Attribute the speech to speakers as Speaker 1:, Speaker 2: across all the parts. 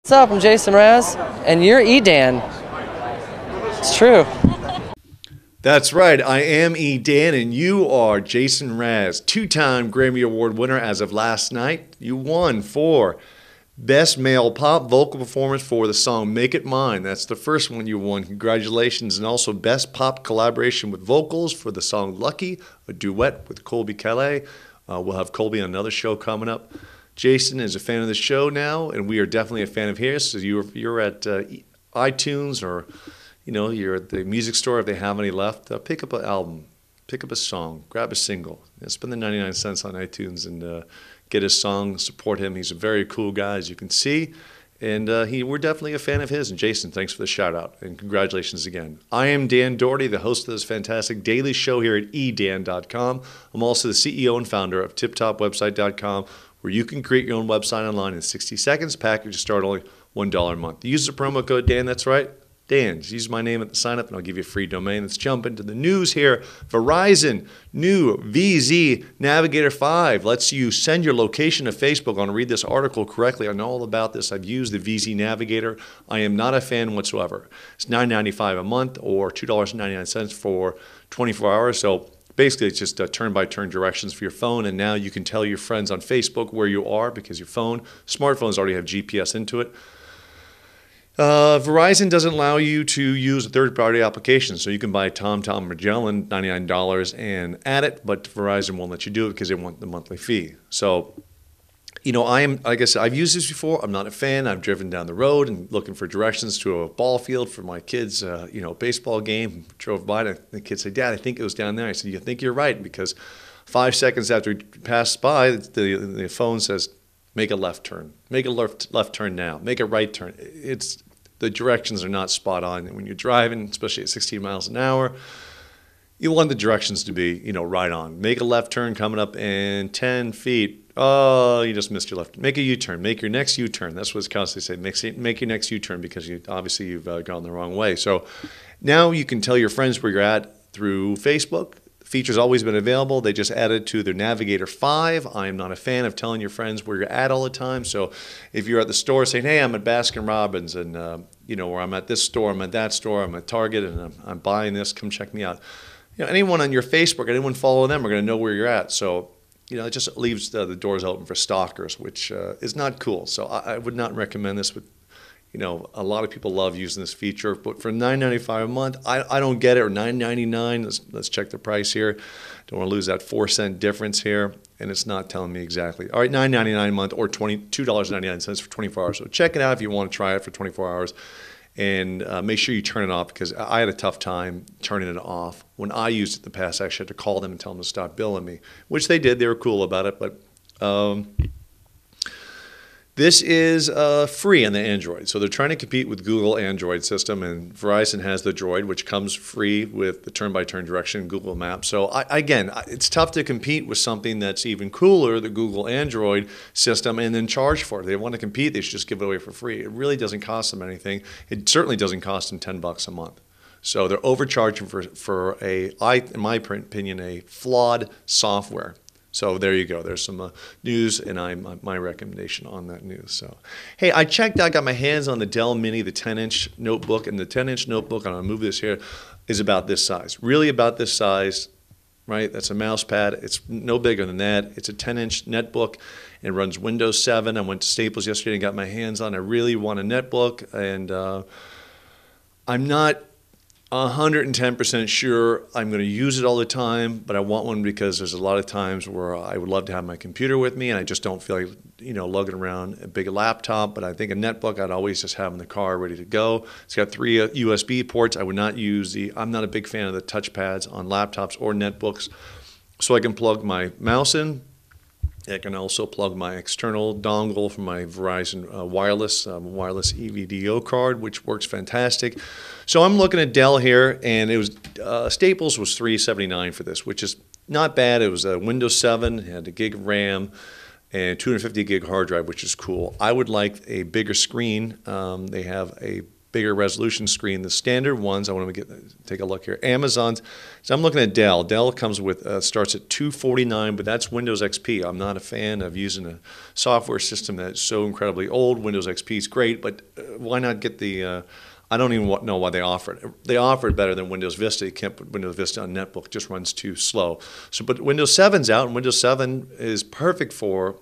Speaker 1: What's up? I'm Jason Mraz, and you're EDAN. It's true.
Speaker 2: That's right. I am E. Dan, and you are Jason Mraz, two-time Grammy Award winner as of last night. You won for Best Male Pop Vocal Performance for the song Make It Mine. That's the first one you won. Congratulations. And also Best Pop Collaboration with Vocals for the song Lucky, a duet with Colby Calais. We'll have Colby on another show coming up. Jason is a fan of the show now, and we are definitely a fan of his. So you're at iTunes, or you're at the music store if they have any left. Pick up an album, pick up a song, grab a single, spend the 99 cents on iTunes and get his song. Support him. He's a very cool guy, as you can see, and we're definitely a fan of his. And Jason, thanks for the shout out and congratulations again. I am Dan Doherty, the host of this fantastic daily show here at edan.com. I'm also the CEO and founder of TipTopWebsite.com, where you can create your own website online in 60 seconds. Packages start only $1 a month. Use the promo code Dan, that's right, Dan. Just use my name at the sign up and I'll give you a free domain. Let's jump into the news here. Verizon new VZ Navigator 5 lets you send your location to Facebook. I want to read this article correctly. I know all about this. I've used the VZ Navigator. I am not a fan whatsoever. It's $9.95 a month or $2.99 for 24 hours. So basically, it's just turn-by-turn directions for your phone, and now you can tell your friends on Facebook where you are because your smartphones already have GPS into it. Verizon doesn't allow you to use a third-party application, so you can buy TomTom Magellan, $99, and add it, but Verizon won't let you do it because they want the monthly fee. So, like I said, I've used this before. I'm not a fan. I've driven down the road and looking for directions to a ball field for my kids' baseball game. Drove by and the kid said, "Dad, I think it was down there." I said, "You think you're right?" Because 5 seconds after we passed by, the phone says, "Make a left turn. Make a left turn now. Make a right turn." The directions are not spot on. And when you're driving, especially at 16 miles an hour, you want the directions to be, right on. Make a left turn coming up in 10 feet. Oh, you just missed your left. Make a U-turn. Make your next U-turn. That's what it's constantly saying. Make your next U-turn because you've gone the wrong way. So now you can tell your friends where you're at through Facebook. The feature's always been available. They just added to their Navigator 5. I am not a fan of telling your friends where you're at all the time. So if you're at the store saying, "Hey, I'm at Baskin-Robbins," and or "I'm at this store, I'm at that store, I'm at Target, and I'm buying this, come check me out." Anyone on your Facebook, anyone following them are going to know where you're at. So, it just leaves the doors open for stalkers, which is not cool. So I would not recommend this. But, a lot of people love using this feature. But for $9.95 a month, I don't get it. Or $9.99. Let's check the price here. Don't want to lose that 4-cent difference here. And it's not telling me exactly. All right, $9.99 a month or $2.99 for 24 hours. So check it out if you want to try it for 24 hours. And make sure you turn it off, because I had a tough time turning it off. When I used it in the past, I actually had to call them and tell them to stop billing me, which they did. They were cool about it. But this is free on the Android. So they're trying to compete with Google Android system, and Verizon has the Droid, which comes free with the turn-by-turn direction in Google Maps. So again, it's tough to compete with something that's even cooler, the Google Android system, and then charge for it. If they want to compete, they should just give it away for free. It really doesn't cost them anything. It certainly doesn't cost them $10 a month. So they're overcharging for in my opinion, a flawed software. So there you go. There's some news, and my recommendation on that news. So, hey, I got my hands on the Dell Mini, the 10-inch notebook, and the 10-inch notebook, I'm going to move this here, is about this size. Really about this size, right? That's a mouse pad. It's no bigger than that. It's a 10-inch netbook. It runs Windows 7. I went to Staples yesterday and got my hands on it. I really want a netbook, and I'm not 110% sure I'm going to use it all the time, but I want one because there's a lot of times where I would love to have my computer with me, and I just don't feel like, lugging around a big laptop. But I think a netbook I'd always just have in the car ready to go. It's got 3 USB ports. I would not use I'm not a big fan of the touchpads on laptops or netbooks. So I can plug my mouse in. I can also plug my external dongle from my Verizon wireless EVDO card, which works fantastic. So I'm looking at Dell here, and it was Staples was $379 for this, which is not bad. It was a Windows 7, it had a gig of RAM, and 250 gig hard drive, which is cool. I would like a bigger screen. They have a bigger resolution screen. The standard ones, I want to take a look here. Amazon's, so I'm looking at Dell. Dell comes with, starts at $249, but that's Windows XP. I'm not a fan of using a software system that's so incredibly old. Windows XP is great, but why not get the, I don't even know why they offer it. They offer it better than Windows Vista. You can't put Windows Vista on netbook. It just runs too slow. So, but Windows 7's out, and Windows 7 is perfect for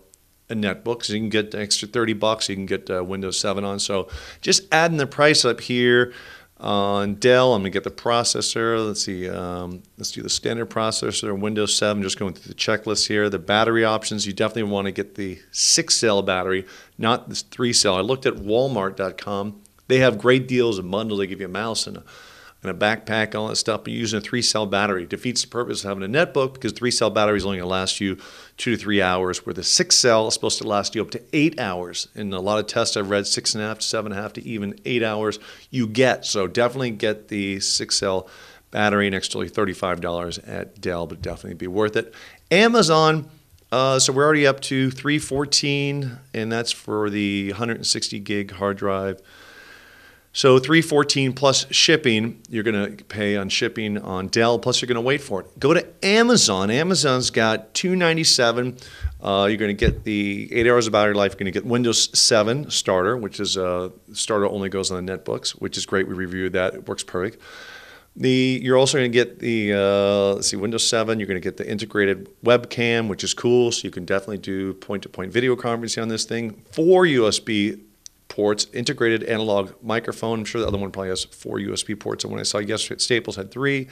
Speaker 2: a netbook. So you can get the extra $30. You can get Windows 7 on. So just adding the price up here on Dell. I'm going to get the processor. Let's see. Let's do the standard processor. Windows 7. Just going through the checklist here. The battery options. You definitely want to get the 6-cell battery, not this 3-cell. I looked at Walmart.com. They have great deals and bundles. They give you a mouse and a backpack, all that stuff, but using a 3-cell battery defeats the purpose of having a netbook, because 3-cell battery is only going to last you 2 to 3 hours, where the 6-cell is supposed to last you up to 8 hours. In a lot of tests I've read, 6.5 to 7.5 to even 8 hours you get. So definitely get the 6-cell battery, and extra $35 at Dell, but definitely be worth it. Amazon, so we're already up to $314, and that's for the 160 gig hard drive. So $314 plus shipping. You're going to pay on shipping on Dell, plus you're going to wait for it. Go to Amazon. Amazon's got $297. You're going to get the 8 hours of battery life. You're going to get Windows 7 Starter, which is Starter only goes on the netbooks, which is great. We reviewed that. It works perfect. You're also going to get the let's see, Windows 7. You're going to get the integrated webcam, which is cool. So you can definitely do point-to-point video conferencing on this thing. 4 USB ports, integrated analog microphone. I'm sure the other one probably has 4 USB ports. And when I saw yesterday at Staples had 3.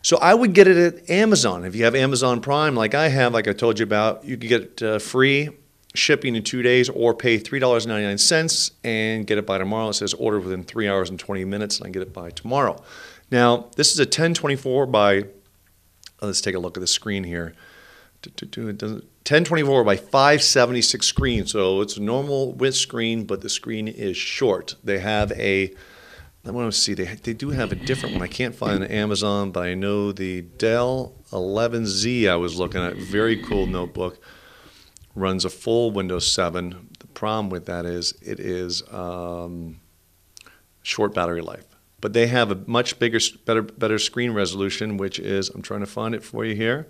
Speaker 2: So I would get it at Amazon. If you have Amazon Prime, like I have, like I told you about, you can get free shipping in 2 days, or pay $3.99 and get it by tomorrow. It says order within 3 hours and 20 minutes, and I get it by tomorrow. Now, this is a 1024 by, let's take a look at the screen here. It doesn't, 1024 by 576 screen, so it's a normal width screen, but the screen is short. They have a, I want to see, they do have a different one. I can't find it on Amazon, but I know the Dell 11Z I was looking at, very cool notebook, runs a full Windows 7. The problem with that is it is short battery life. But they have a much bigger, better screen resolution, which is, I'm trying to find it for you here,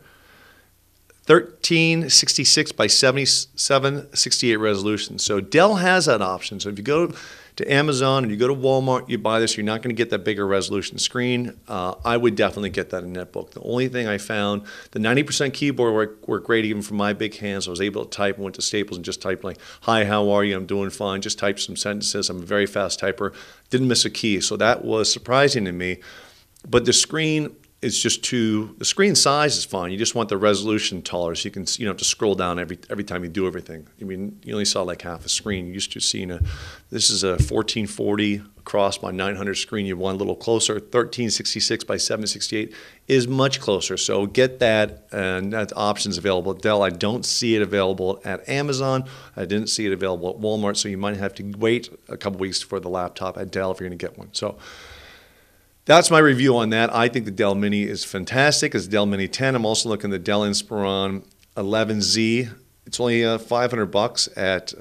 Speaker 2: 1366 by 7768 resolution. So Dell has that option. So if you go to Amazon and you go to Walmart, you buy this, you're not going to get that bigger resolution screen. I would definitely get that in netbook. The only thing I found, the 90% keyboard worked great even for my big hands. I was able to type and went to Staples and just typed like, hi, how are you? I'm doing fine. Just typed some sentences. I'm a very fast typer. Didn't miss a key. So that was surprising to me. But the screen, it's just too, the screen size is fine. You just want the resolution taller, so you don't have to scroll down every time you do everything. I mean, you only saw like half a screen. You used to see this is a 1440 across by 900 screen. You want a little closer. 1366 by 768 is much closer. So get that, and that option's available at Dell. I don't see it available at Amazon. I didn't see it available at Walmart, so you might have to wait a couple weeks for the laptop at Dell if you're going to get one. So that's my review on that. I think the Dell Mini is fantastic. It's Dell Mini 10. I'm also looking at the Dell Inspiron 11Z. It's only $500 at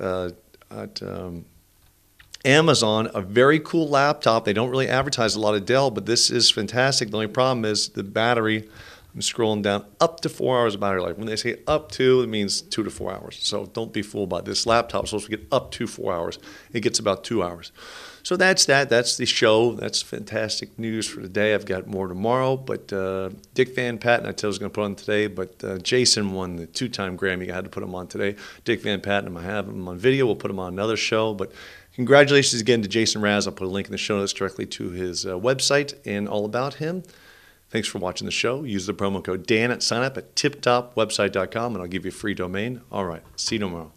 Speaker 2: Amazon. A very cool laptop. They don't really advertise a lot of Dell, but this is fantastic. The only problem is the battery. I'm scrolling down, up to 4 hours of battery life. When they say up to, it means 2 to 4 hours. So don't be fooled by this laptop. It's supposed to get up to 4 hours. It gets about 2 hours. So that's that. That's the show. That's fantastic news for today. I've got more tomorrow. But Dick Van Patten, I said I was going to put on today, but Jason won the 2-time Grammy. I had to put him on today. Dick Van Patten, I have him on video. We'll put him on another show. But congratulations again to Jason Raz. I'll put a link in the show notes directly to his website and all about him. Thanks for watching the show. Use the promo code Dan at sign up at tiptopwebsite.com, and I'll give you a free domain. All right. See you tomorrow.